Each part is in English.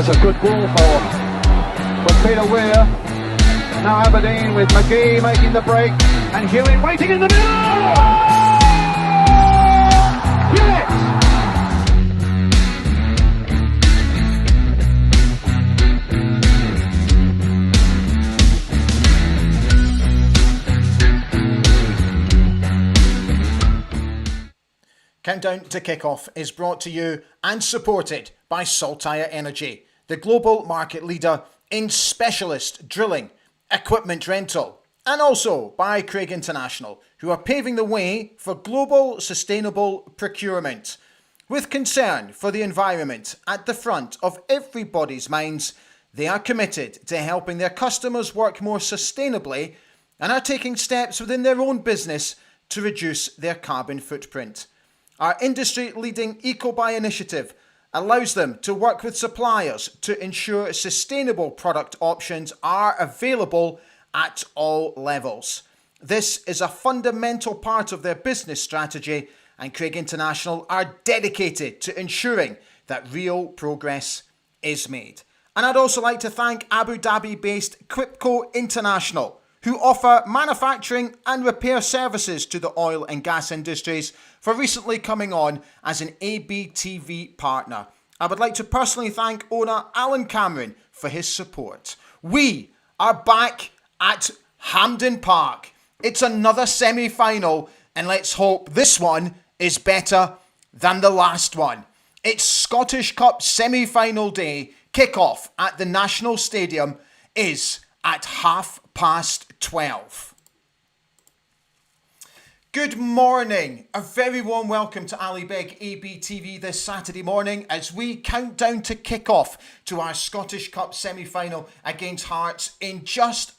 That's a good ball for Peter Weir. Now Aberdeen with McGee making the break and Hewitt waiting in the middle. Hewitt! Countdown to Kickoff is brought to you and supported by Saltire Energy, the global market leader in specialist drilling equipment rental, and also by Craig International, who are paving the way for global sustainable procurement. With concern for the environment at the front of everybody's minds, they are committed to helping their customers work more sustainably and are taking steps within their own business to reduce their carbon footprint. Our industry-leading EcoBuy initiative allows them to work with suppliers to ensure sustainable product options are available at all levels. This is a fundamental part of their business strategy, and Craig International are dedicated to ensuring that real progress is made. And I'd also like to thank Abu Dhabi-based Quipco International, who offer manufacturing and repair services to the oil and gas industries, for recently coming on as an ABTV partner. I would like to personally thank owner Alan Cameron for his support. We are back at Hampden Park. It's another semi-final, and let's hope this one is better than the last one. It's Scottish Cup semi-final day. Kick-off at the National Stadium is at 12:30. Good morning. A very warm welcome to Ali Beg ABTV this Saturday morning as we count down to kick-off to our Scottish Cup semi-final against Hearts in just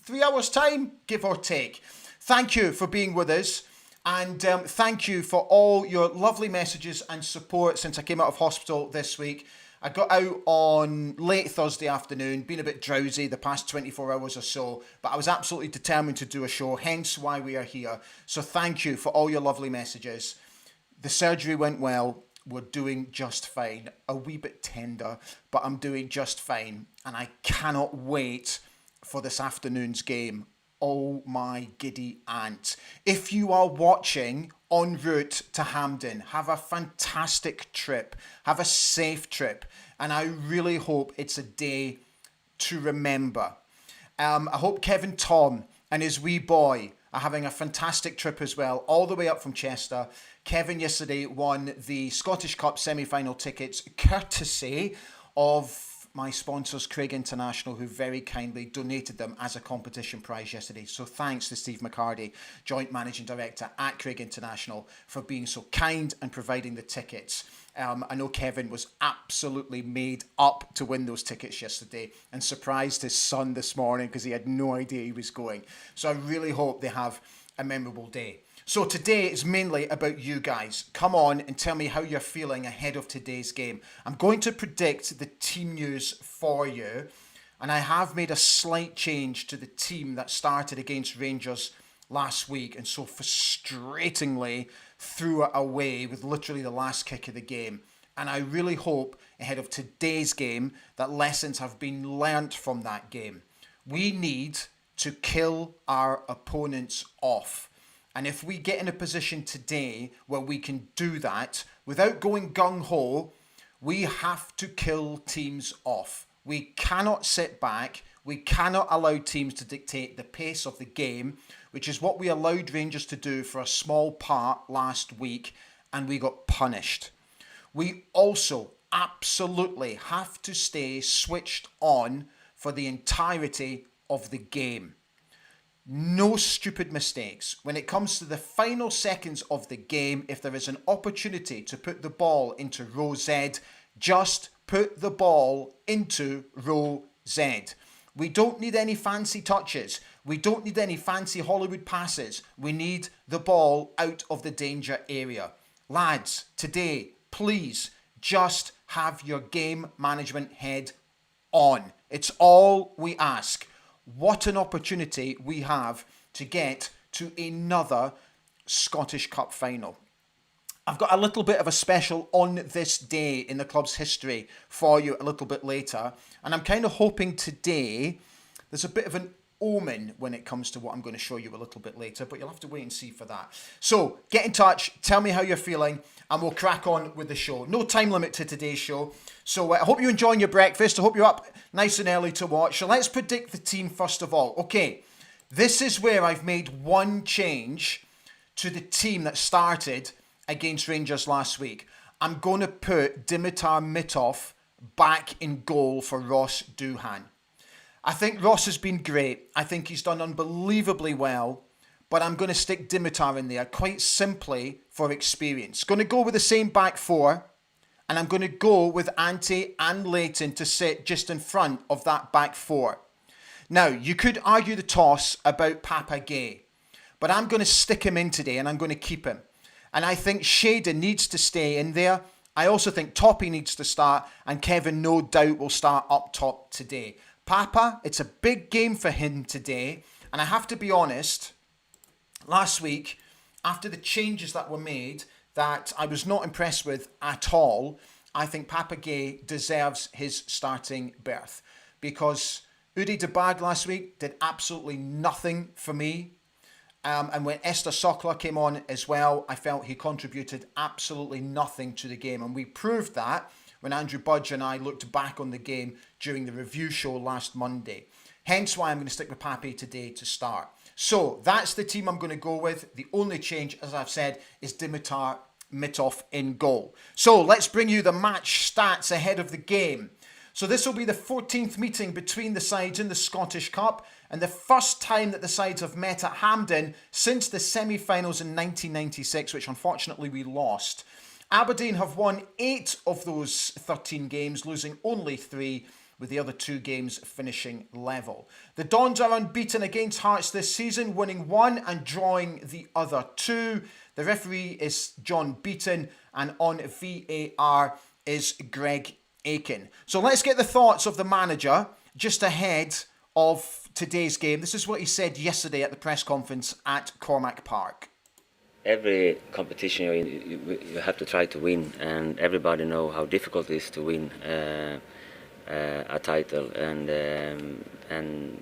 3 hours' time, give or take. Thank you for being with us, and thank you for all your lovely messages and support since I came out of hospital this week. I got out on late Thursday afternoon, been a bit drowsy the past 24 hours or so, but I was absolutely determined to do a show, hence why we are here. So thank you for all your lovely messages. The surgery went well. We're doing just fine. A wee bit tender, but I'm doing just fine. And I cannot wait for this afternoon's game. Oh my giddy aunt. If you are watching en route to Hampden, have a fantastic trip. Have a safe trip. And I really hope it's a day to remember. I hope Kevin Tom and his wee boy are having a fantastic trip as well, all the way up from Chester. Kevin yesterday won the Scottish Cup semi-final tickets courtesy of my sponsors, Craig International, who very kindly donated them as a competition prize yesterday. So thanks to Steve McCarty, Joint Managing Director at Craig International, for being so kind and providing the tickets. I know Kevin was absolutely made up to win those tickets yesterday and surprised his son this morning because he had no idea he was going. So I really hope they have a memorable day. So today is mainly about you guys. Come on and tell me how you're feeling ahead of today's game. I'm going to predict the team news for you, and I have made a slight change to the team that started against Rangers last week and so frustratingly threw it away with literally the last kick of the game. And I really hope ahead of today's game that lessons have been learnt from that game. We need to kill our opponents off. And if we get in a position today where we can do that without going gung-ho, we have to kill teams off. We cannot sit back. We cannot allow teams to dictate the pace of the game, which is what we allowed Rangers to do for a small part last week, and we got punished. We also absolutely have to stay switched on for the entirety of the game. No stupid mistakes. When it comes to the final seconds of the game, if there is an opportunity to put the ball into row Z, just put the ball into row Z. We don't need any fancy touches. We don't need any fancy Hollywood passes. We need the ball out of the danger area. Lads, today, please just have your game management head on. It's all we ask. What an opportunity we have to get to another Scottish Cup final. I've got a little bit of a special on this day in the club's history for you a little bit later. And I'm kind of hoping today there's a bit of an omen when it comes to what I'm going to show you a little bit later, but you'll have to wait and see for that. So get in touch, tell me how you're feeling, and we'll crack on with the show. No time limit to today's show. So I hope you're enjoying your breakfast. I hope you're up nice and early to watch. So let's predict the team first of all. Okay, this is where I've made one change to the team that started against Rangers last week. I'm going to put Dimitar Mitov back in goal for Ross Doohan. I think Ross has been great. I think he's done unbelievably well. But I'm going to stick Dimitar in there quite simply for experience. Going to go with the same back four. And I'm going to go with Ante and Leighton to sit just in front of that back four. Now, you could argue the toss about Papa Gay. But I'm going to stick him in today and I'm going to keep him. And I think Shaden needs to stay in there. I also think Toppy needs to start. And Kevin, no doubt, will start up top today. Papa, it's a big game for him today. And I have to be honest, last week, after the changes that were made that I was not impressed with at all, I think Papa Gay deserves his starting berth. Because Udi de Bag last week did absolutely nothing for me. And when Esther Sokla came on as well, I felt he contributed absolutely nothing to the game. And we proved that when Andrew Budge and I looked back on the game during the review show last Monday. Hence why I'm going to stick with Pape today to start. So that's the team I'm going to go with. The only change, as I've said, is Dimitar Mitov in goal. So let's bring you the match stats ahead of the game. So this will be the 14th meeting between the sides in the Scottish Cup and the first time that the sides have met at Hampden since the semi-finals in 1996, which unfortunately we lost. Aberdeen have won 8 of those 13 games, losing only 3, with the other 2 games finishing level. The Dons are unbeaten against Hearts this season, winning 1 and drawing the other 2. The referee is John Beaton, and on VAR is Greg Aiken. So let's get the thoughts of the manager just ahead of today's game. This is what he said yesterday at the press conference at Cormack Park. Every competition you have to try to win, and everybody know how difficult it is to win a title.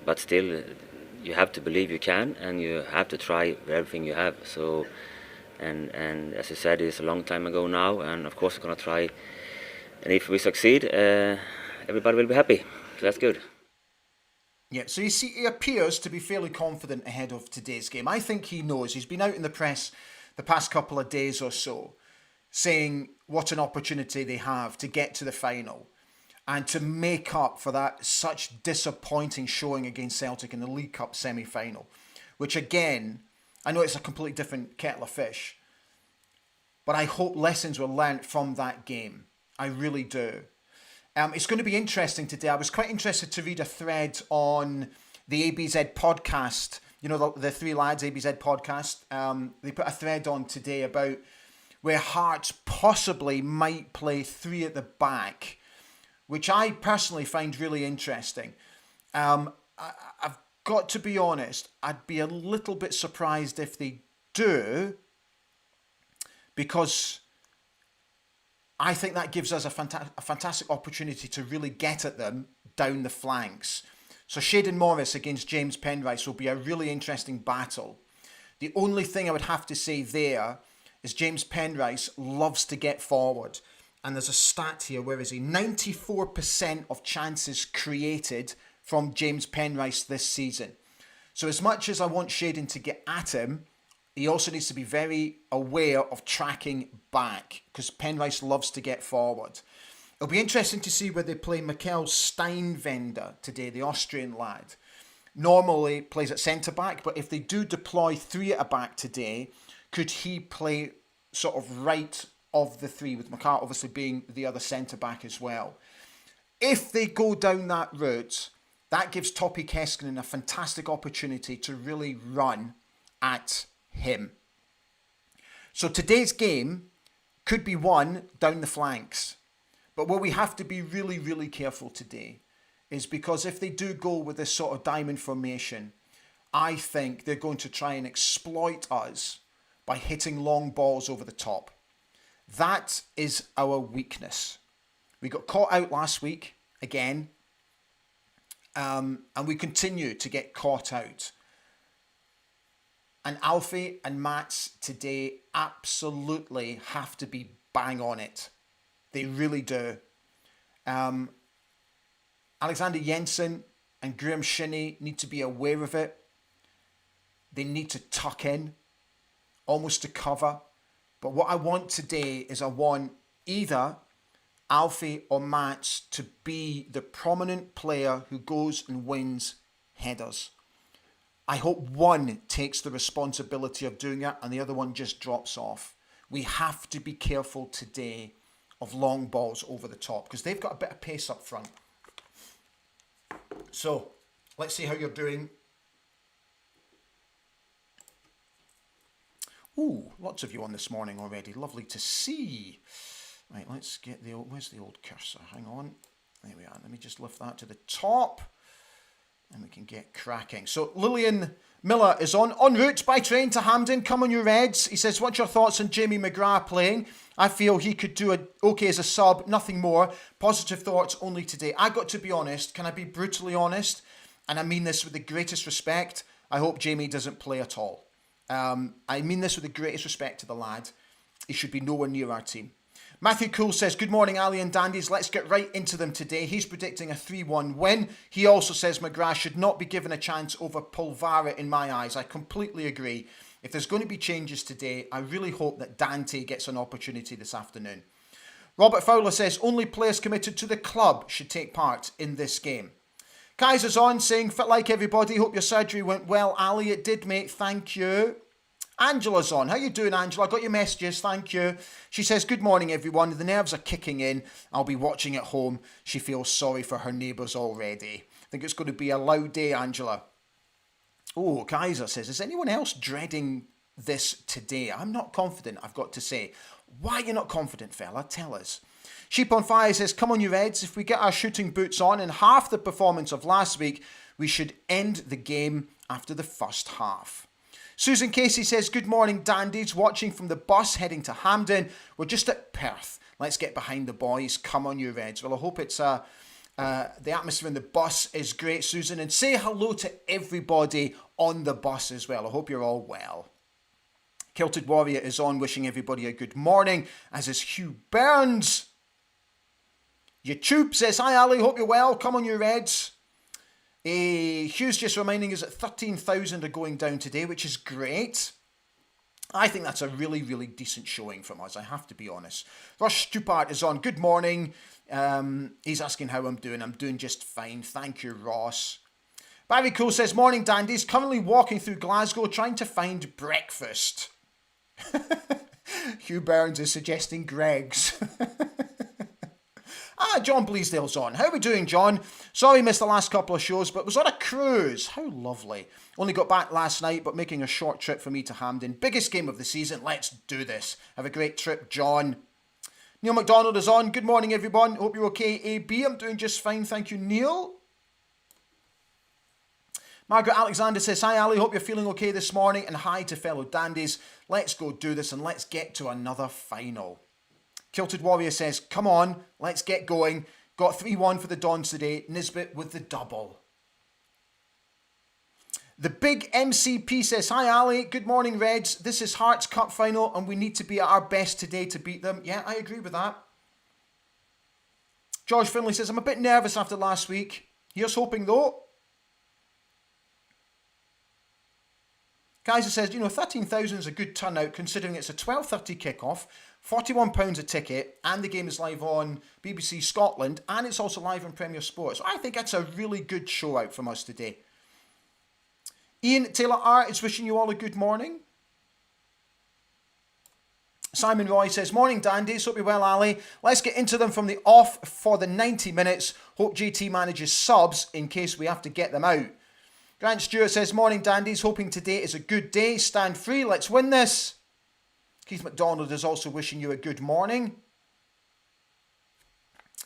But still, you have to believe you can, and you have to try everything you have. So, and as I said, it's a long time ago now, and of course we're gonna try. And if we succeed, everybody will be happy. So that's good. Yeah, so you see, he appears to be fairly confident ahead of today's game. I think he knows. He's been out in the press the past couple of days or so, saying what an opportunity they have to get to the final and to make up for that such disappointing showing against Celtic in the League Cup semi-final, which again, I know it's a completely different kettle of fish, but I hope lessons were learnt from that game. I really do. It's going to be interesting today. I was quite interested to read a thread on the ABZ podcast. You know, the Three Lads ABZ podcast. They put a thread on today about where Hearts possibly might play 3 at the back, which I personally find really interesting. I've got to be honest, I'd be a little bit surprised if they do, because I think that gives us a fantastic opportunity to really get at them down the flanks. So Shaden Morris against James Penrice will be a really interesting battle. The only thing I would have to say there is James Penrice loves to get forward. And there's a stat here, where is he? 94% of chances created from James Penrice this season. So as much as I want Shaden to get at him, he also needs to be very aware of tracking back, because Penrice loves to get forward. It'll be interesting to see where they play Mikkel Steinwender today, the Austrian lad. Normally plays at centre-back, but if they do deploy 3 at a back today, could he play sort of right of the 3, with Mikkel obviously being the other centre-back as well? If they go down that route, that gives Topi Keskinen a fantastic opportunity to really run at him. So today's game could be won down the flanks. But where we have to be really, really careful today is because if they do go with this sort of diamond formation, I think they're going to try and exploit us by hitting long balls over the top. That is our weakness. We got caught out last week again, and we continue to get caught out. And Alfie and Mats today absolutely have to be bang on it. They really do. Alexander Jensen and Graham Shinney need to be aware of it. They need to tuck in, almost to cover. But what I want today is I want either Alfie or Mats to be the prominent player who goes and wins headers. I hope one takes the responsibility of doing it and the other one just drops off. We have to be careful today of long balls over the top because they've got a bit of pace up front. So, let's see how you're doing. Ooh, lots of you on this morning already. Lovely to see. Right, let's get the old... Where's the old cursor? Hang on. There we are. Let me just lift that to the top. And we can get cracking. So, Lillian Miller is en route by train to Hampden. Come on, you Reds. He says, what's your thoughts on Jamie McGrath playing? I feel he could do okay as a sub, nothing more. Positive thoughts only today. I got to be honest. Can I be brutally honest? And I mean this with the greatest respect. I hope Jamie doesn't play at all. I mean this with the greatest respect to the lad. He should be nowhere near our team. Matthew Cool says, good morning, Ali and Dandies. Let's get right into them today. He's predicting a 3-1 win. He also says McGrath should not be given a chance over Pulvara in my eyes. I completely agree. If there's going to be changes today, I really hope that Dante gets an opportunity this afternoon. Robert Fowler says, only players committed to the club should take part in this game. Kaiser's on saying, fit like everybody. Hope your surgery went well, Ali. It did, mate. Thank you. Angela's on. How you doing, Angela? I got your messages. Thank you. She says, good morning, everyone. The nerves are kicking in. I'll be watching at home. She feels sorry for her neighbours already. I think it's going to be a loud day, Angela. Oh, Kaiser says, is anyone else dreading this today? I'm not confident, I've got to say. Why are you not confident, fella? Tell us. Sheep on Fire says, come on, you Reds. If we get our shooting boots on and half the performance of last week, we should end the game after the first half. Susan Casey says, good morning, Dandies. Watching from the bus heading to Hampden. We're just at Perth. Let's get behind the boys. Come on, you Reds. Well, I hope it's the atmosphere in the bus is great, Susan. And say hello to everybody on the bus as well. I hope you're all well. Kilted Warrior is on, wishing everybody a good morning, as is Hugh Burns. YouTube says, hi, Ali. Hope you're well. Come on, you Reds. Hugh's just reminding us that 13,000 are going down today, which is great. I think that's a really, really decent showing from us, I have to be honest. Ross Stupart is on. Good morning. He's asking how I'm doing. I'm doing just fine. Thank you, Ross. Barry Cole says, morning, Dandies. Currently walking through Glasgow trying to find breakfast. Hugh Burns is suggesting Greg's. John Bleasdale's on. How are we doing, John? Sorry missed the last couple of shows, but was on a cruise. How lovely. Only got back last night, but making a short trip for me to Hampden. Biggest game of the season. Let's do this. Have a great trip, John. Neil McDonald is on. Good morning, everyone. Hope you're okay, AB. I'm doing just fine. Thank you, Neil. Margaret Alexander says, hi, Ali. Hope you're feeling okay this morning. And hi to fellow Dandies. Let's go do this and let's get to another final. Kilted Warrior says, come on, let's get going. Got 3-1 for the Dons today. Nisbet with the double. The big MCP says, hi Ali, good morning Reds. This is Hearts Cup final and we need to be at our best today to beat them. Yeah, I agree with that. George Finley says, I'm a bit nervous after last week. Here's hoping though. Kaiser says, 13,000 is a good turnout considering it's a 12:30 kickoff, £41 a ticket, and the game is live on BBC Scotland, and it's also live on Premier Sports. So I think that's a really good show out from us today. Ian Taylor Art is wishing you all a good morning. Simon Roy says, morning Dandies, hope you're well Ali. Let's get into them from the off for the 90 minutes. Hope JT manages subs in case we have to get them out. Grant Stewart says, morning Dandies, hoping today is a good day. Stand free, let's win this. Keith McDonald is also wishing you a good morning.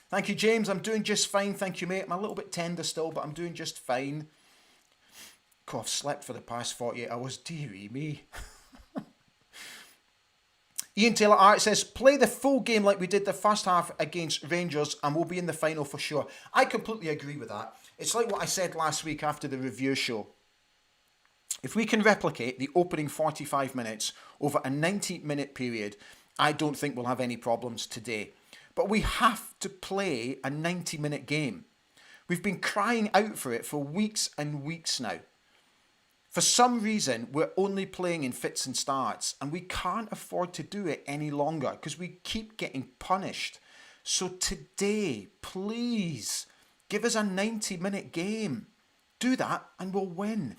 Thank you, James. I'm doing just fine. Thank you, mate. I'm a little bit tender still, but I'm doing just fine. God, I've slept for the past 48 hours. Dearie me. Ian Taylor Art says, play the full game like we did the first half against Rangers and we'll be in the final for sure. I completely agree with that. It's like what I said last week after the review show. If we can replicate the opening 45 minutes over a 90-minute period, I don't think we'll have any problems today. But we have to play a 90-minute game. We've been crying out for it for weeks and weeks now. For some reason, we're only playing in fits and starts, and we can't afford to do it any longer because we keep getting punished. So today, please, give us a 90-minute game. Do that and we'll win.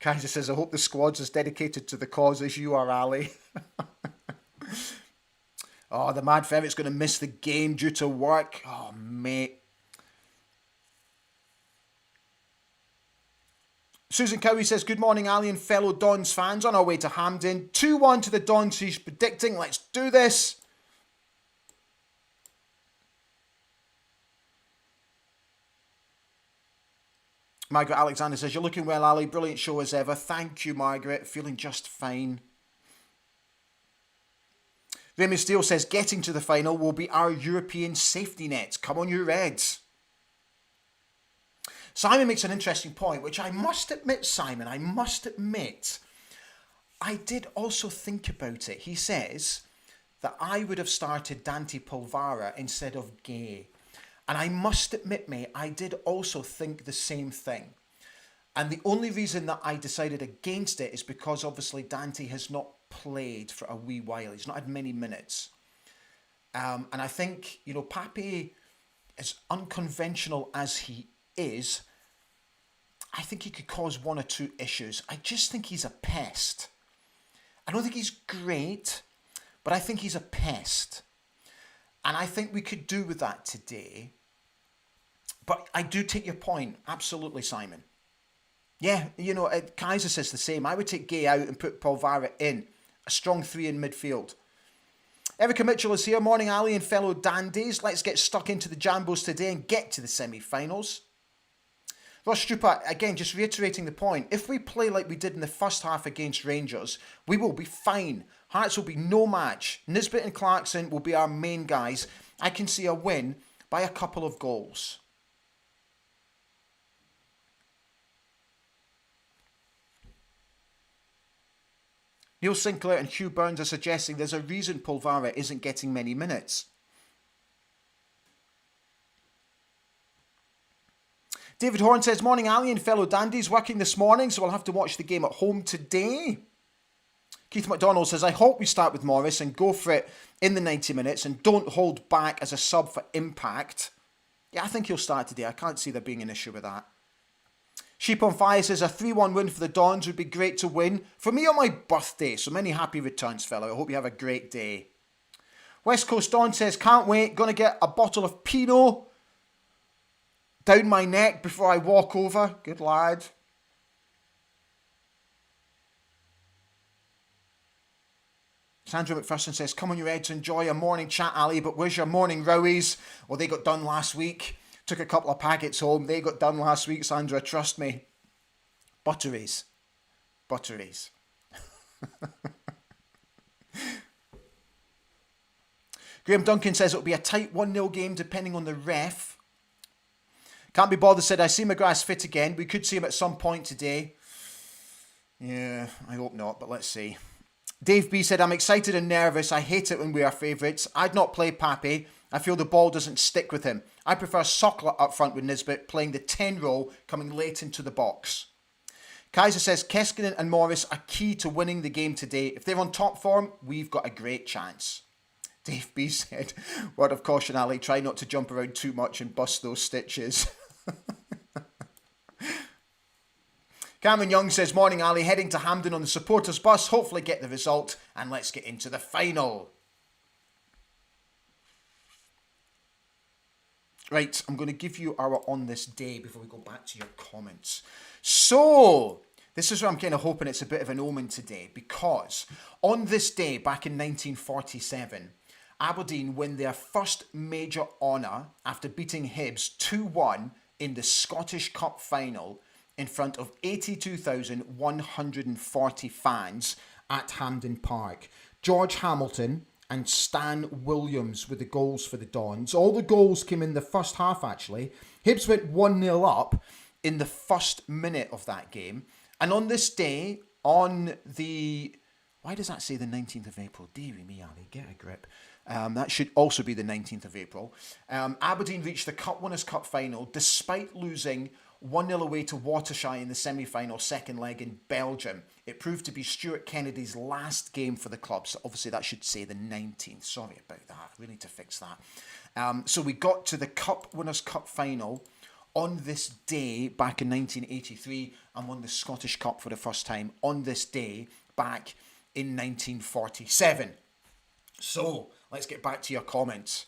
Kaiser says, I hope the squad's as dedicated to the cause as you are, Ali. Oh, the Mad Ferret's going to miss the game due to work. Oh, mate. Susan Cowie says, good morning, Ali and fellow Dons fans. On our way to Hampden. 2-1 to the Dons, she's predicting. Let's do this. Margaret Alexander says, you're looking well, Ali. Brilliant show as ever. Thank you, Margaret. Feeling just fine. Remy Steele says, getting to the final will be our European safety net. Come on, you Reds. Simon makes an interesting point, which I must admit, Simon, I did also think about it. He says that I would have started Dante Polvara instead of Gay. And I must admit, mate, I did also think the same thing. And the only reason that I decided against it is because obviously Dante has not played for a wee while. He's not had many minutes. And I think, you know, Pape, as unconventional as he is, I think he could cause one or two issues. I just think he's a pest. I don't think he's great, but I think he's a pest. And I think we could do with that today. But I do take your point. Absolutely, Simon. Yeah, you know, Kaiser says the same. I would take Gay out and put Polvara in. A strong three in midfield. Erica Mitchell is here. Morning, Ali and fellow dandies. Let's get stuck into the Jambos today and get to the semi-finals. Ross Strupa, again, just reiterating the point. If we play like we did in the first half against Rangers, we will be fine. Hearts will be no match. Nisbet and Clarkson will be our main guys. I can see a win by a couple of goals. Neil Sinclair and Hugh Burns are suggesting there's a reason Polvara isn't getting many minutes. David Horn says, morning, Ali and fellow dandies. Working this morning, so I'll have to watch the game at home today. Keith McDonald says, I hope we start with Morris and go for it in the 90 minutes and don't hold back as a sub for impact. Yeah, I think he'll start today. I can't see there being an issue with that. Sheep on Fire says, a 3-1 win for the Dons would be great to win. For me on my birthday, so many happy returns, fella. I hope you have a great day. West Coast Dawn says, can't wait. Gonna get a bottle of Pinot down my neck before I walk over. Good lad. Sandra McPherson says, come on you Reds, enjoy a morning chat, Ali, but where's your morning rowies? Well, they got done last week. Took a couple of packets home. They got done last week, Sandra, trust me. Butteries. Butteries. Graham Duncan says it'll be a tight 1-0 game depending on the ref. Can't be bothered said, I see McGrath's fit again. We could see him at some point today. Yeah, I hope not, but let's see. Dave B said, I'm excited and nervous. I hate it when we are favourites. I'd not play Pape. I feel the ball doesn't stick with him. I prefer Sokla up front with Nisbet, playing the 10 role, coming late into the box. Kaiser says, Keskinen and Morris are key to winning the game today. If they're on top form, we've got a great chance. Dave B said, word of caution, Ali, try not to jump around too much and bust those stitches. Cameron Young says, morning, Ali, heading to Hampden on the supporters bus, hopefully get the result, and let's get into the final. Right, I'm going to give you our on this day before we go back to your comments. So, this is where I'm kind of hoping it's a bit of an omen today, because on this day, back in 1947, Aberdeen win their first major honour after beating Hibs 2-1 in the Scottish Cup final in front of 82,140 fans at Hampden Park. George Hamilton and Stan Williams were the goals for the Dons. All the goals came in the first half, actually. Hibs went 1-0 up in the first minute of that game. And on this day, on the... Why does that say the 19th of April? Deary me, Ali, get a grip. That should also be the 19th of April. Aberdeen reached the Cup Winners' Cup final despite losing 1-0 away to Watershire in the semi-final second leg in Belgium. It proved to be Stuart Kennedy's last game for the club. So obviously that should say the 19th. Sorry about that. We need to fix that. So we got to the Cup Winners' Cup final on this day back in 1983 and won the Scottish Cup for the first time on this day back in 1947. So let's get back to your comments.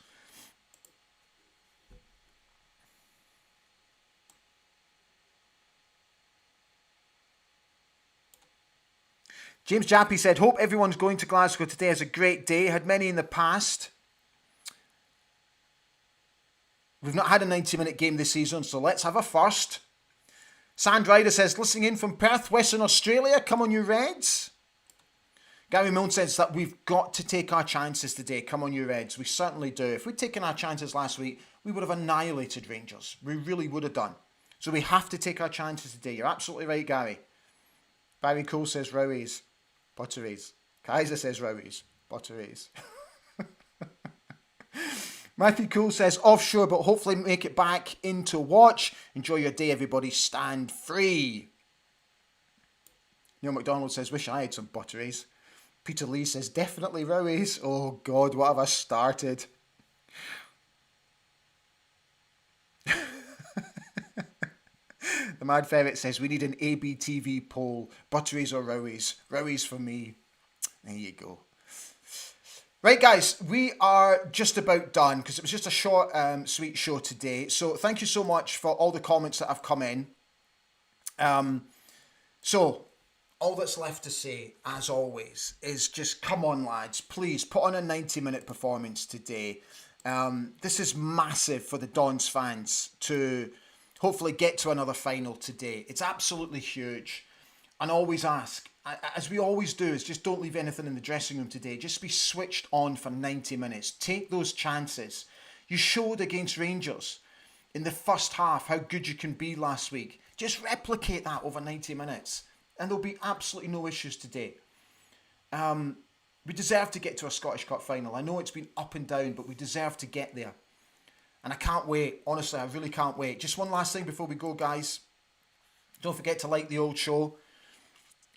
James Jappy said, hope everyone's going to Glasgow today. Has a great day. Had many in the past. We've not had a 90-minute game this season, so let's have a first. Sand Ryder says, listening in from Perth, Western Australia. Come on, you Reds. Gary Milne says that we've got to take our chances today. Come on, you Reds. We certainly do. If we'd taken our chances last week, we would have annihilated Rangers. We really would have done. So we have to take our chances today. You're absolutely right, Gary. Barry Cole says, Rowies. Butteries. Kaiser says, Rowies. Butteries. Matthew Cole says, offshore, but hopefully make it back in to watch. Enjoy your day, everybody. Stand free. Neil McDonald says, wish I had some butteries. Peter Lee says, definitely Rowies. Oh, God, what have I started? The Mad Ferret says, we need an ABTV poll. Butteries or Rowies? Rowies for me. There you go. Right, guys, we are just about done because it was just a short, sweet show today. So thank you so much for all the comments that have come in. So all that's left to say, as always, is just come on, lads. Please put on a 90-minute performance today. This is massive for the Dons fans to hopefully get to another final today. It's absolutely huge. And always ask, as we always do, is just don't leave anything in the dressing room today. Just be switched on for 90 minutes. Take those chances. You showed against Rangers in the first half how good you can be last week. Just replicate that over 90 minutes. And there'll be absolutely no issues today. We deserve to get to a Scottish Cup final. I know it's been up and down, but we deserve to get there. And I can't wait. Honestly, I really can't wait. Just one last thing before we go, guys. Don't forget to like the old show.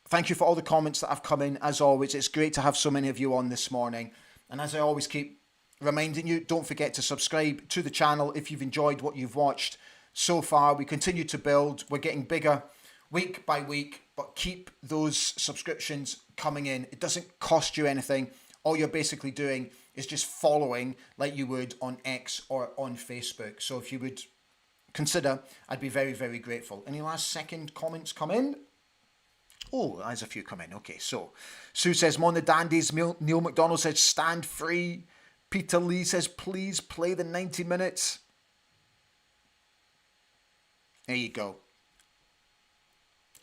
Thank you for all the comments that have come in. As always, it's great to have so many of you on this morning. And as I always keep reminding you, don't forget to subscribe to the channel if you've enjoyed what you've watched so far. We continue to build. We're getting bigger week by week, but keep those subscriptions coming in. It doesn't cost you anything. All you're basically doing is just following like you would on X or on Facebook. So if you would consider, I'd be very, very grateful. Any last second comments come in? Oh, there's a few come in. Okay, so Sue says, Mon the Dandies. Neil McDonald says, stand free. Peter Lee says, please play the 90 minutes. There you go.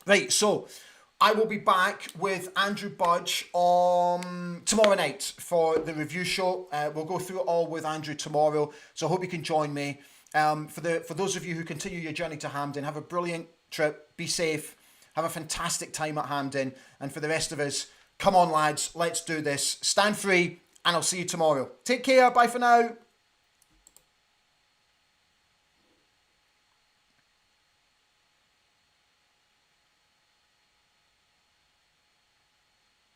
Right, so I will be back with Andrew Budge on tomorrow night for the review show. We'll go through it all with Andrew tomorrow, so I hope you can join me. For those of you who continue your journey to Hampden, have a brilliant trip. Be safe. Have a fantastic time at Hampden. And for the rest of us, come on, lads. Let's do this. Stand free, and I'll see you tomorrow. Take care. Bye for now.